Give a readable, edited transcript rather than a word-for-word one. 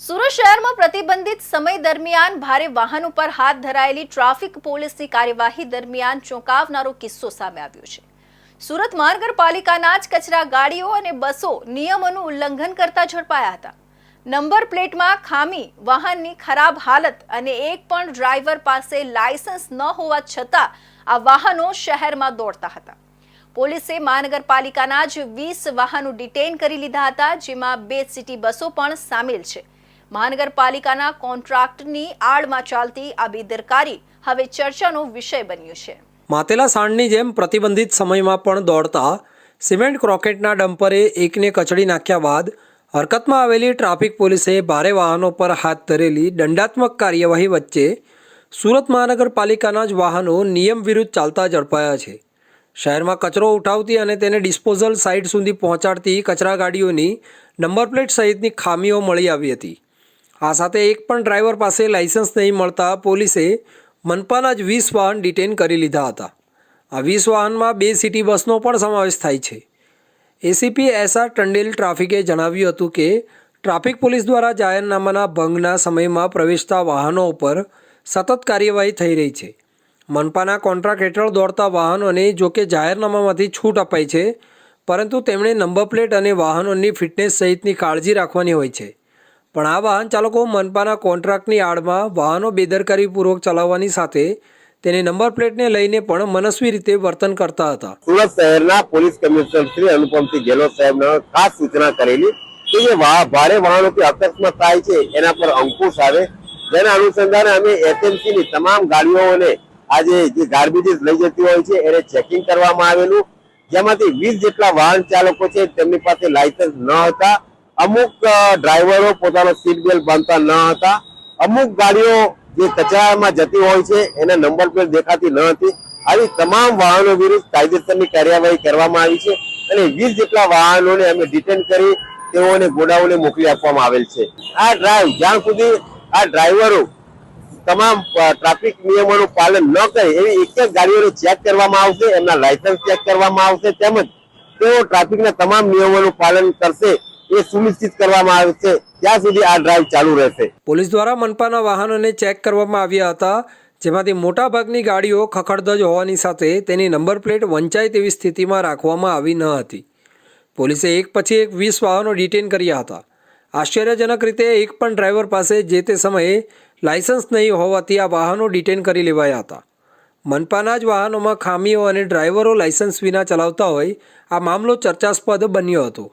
સુરત શહેરમાં પ્રતિબંધિત સમય દરમિયાન ભારે વાહનો પર હાથ ધરાયેલી ટ્રાફિક પોલીસની કાર્યવાહી દરમિયાન ચોંકાવનારો કિસ્સો સામે આવ્યો છે। સુરત મહાનગરપાલિકાના જ કચરા ગાડીઓ અને બસો નિયમોનું ઉલ્લંઘન કરતા ઝડપાયા હતા। નંબર પ્લેટમાં ખામી, વાહનની ખરાબ હાલત અને એક પણ ડ્રાઈવર પાસે લાયસન્સ ન હોવા છતાં આ વાહનો શહેરમાં દોડતા હતા। પોલીસે મહાનગરપાલિકાના જ 20 વાહનો ડિટેન કરી લીધા હતા, જેમાં 2 સિટી બસો પણ સામેલ છે। મહાનગરપાલિકાના કોન્ટ્રાક્ટની આડમાં ચાલતી આ બેદરકારી હવે ચર્ચાનો વિષય બન્યો છે। માતેલા સાંડની જેમ પ્રતિબંધિત સમયમાં પણ દોડતા સિમેન્ટ ક્રોકેટના ડમ્પરે એકને કચડી નાખ્યા બાદ હરકતમાં આવેલી ટ્રાફિક પોલીસે ભારે વાહનો પર હાથ ધરેલી દંડાત્મક કાર્યવાહી વચ્ચે સુરત મહાનગરપાલિકાના જ વાહનો નિયમ વિરુદ્ધ ચાલતા ઝડપાયા છે। શહેરમાં કચરો ઉઠાવતી અને તેને ડિસ્પોઝલ સાઇટ સુધી પહોંચાડતી કચરા ગાડીઓની નંબર પ્લેટ સહિતની ખામીઓ મળી આવી હતી। આ સાથે એક પણ ડ્રાઈવર પાસે લાયસન્સ નહીં મળતા પોલીસે મનપાના જ 20 વાહન ડિટેન કરી લીધા હતા। આ 20 વાહનમાં 2 સિટી બસનો પણ સમાવેશ થાય છે। એસીપી એસઆર ટંડેલ ટ્રાફિકે જણાવ્યું હતું કે ટ્રાફિક પોલીસ દ્વારા જાહેરનામાના ભંગના સમયમાં પ્રવેશતા વાહનો ઉપર સતત કાર્યવાહી થઈ રહી છે। મનપાના કોન્ટ્રાક્ટ હેઠળ દોડતા વાહનોને જોકે જાહેરનામામાંથી છૂટ અપાઈ છે, પરંતુ તેમણે નંબર પ્લેટ અને વાહનોની ફિટનેસ સહિતની કાળજી રાખવાની હોય છે। પણ આ વાહન ચાલકો મનપાના કોન્ટ્રાક્ટની આડમાં વાહનો બેદરકારીપૂર્વક ચલાવવાની સાથે તેને નંબર પ્લેટને લઈને પણ મનસ્વી રીતે વર્તન કરતા હતા। સુરત શહેરના પોલીસ કમિશનર શ્રી અનુપમસિંહ ગેહલોત સાહેબને ખાસ સૂચના કરેલી કે જે ભારે વાહનોથી અકસ્માત થાય છે એના પર અંકુશ આવે। જેના અનુસંધાને અમે એસએમસીની તમામ ગાડીઓને આજે જે ગાર્બેજીસ લઈ જતી હોય છે એને ચેકિંગ કરવામાં આવેલું, જેમાંથી 20 જેટલા વાહન ચાલકો છે તેમની પાસે લાયસન્સ ન હતા। અમુક ડ્રાઈવરો પોતાનો સીટ બેલ્ટ બાંધતા ન હતા। અમુક ગાડીઓ જે કચરામાં જતી હોય છે એના નંબર પ્લેટ દેખાતી ન હતી। આવી તમામ વાહનો વિરુદ્ધ કાયદેસરની કાર્યવાહી કરવામાં આવી છે અને 20 જેટલા વાહનોને અમે ડિટેન કરી તેઓને ગોડાઉને મોકલી આપવામાં આવેલ છે। આ ડ્રાઈવ જ્યાં સુધી આ ડ્રાઈવરો તમામ ટ્રાફિક નિયમોનું પાલન ન કરે એવી એક જ ગાડીઓને ચેક કરવામાં આવશે, એમના લાયસન્સ ચેક કરવામાં આવશે, તેમજ તેઓ ટ્રાફિકના તમામ નિયમોનું પાલન કરશે એ સુનિશ્ચિત કરવામાં આવશે। ત્યાં સુધી આ ડ્રાઈવ ચાલુ રહેશે। પોલીસ દ્વારા મનપાના વાહનોને ચેક કરવામાં આવ્યા હતા, જેમાંથી મોટાભાગની ગાડીઓ ખખડધજ હોવાની સાથે તેની નંબર પ્લેટ વંચાય તેવી સ્થિતિમાં રાખવામાં આવી ન હતી। પોલીસે એક પછી એક 20 વાહનો ડિટેન કર્યા હતા। આશ્ચર્યજનક રીતે એક પણ ડ્રાઈવર પાસે જે તે સમયે લાયસન્સ નહીં હોવાથી આ વાહનો ડિટેન કરી લેવાયા હતા। મનપાના જ વાહનોમાં ખામીઓ અને ડ્રાઈવરો લાયસન્સ વિના ચલાવતા હોય આ મામલો ચર્ચાસ્પદ બન્યો હતો।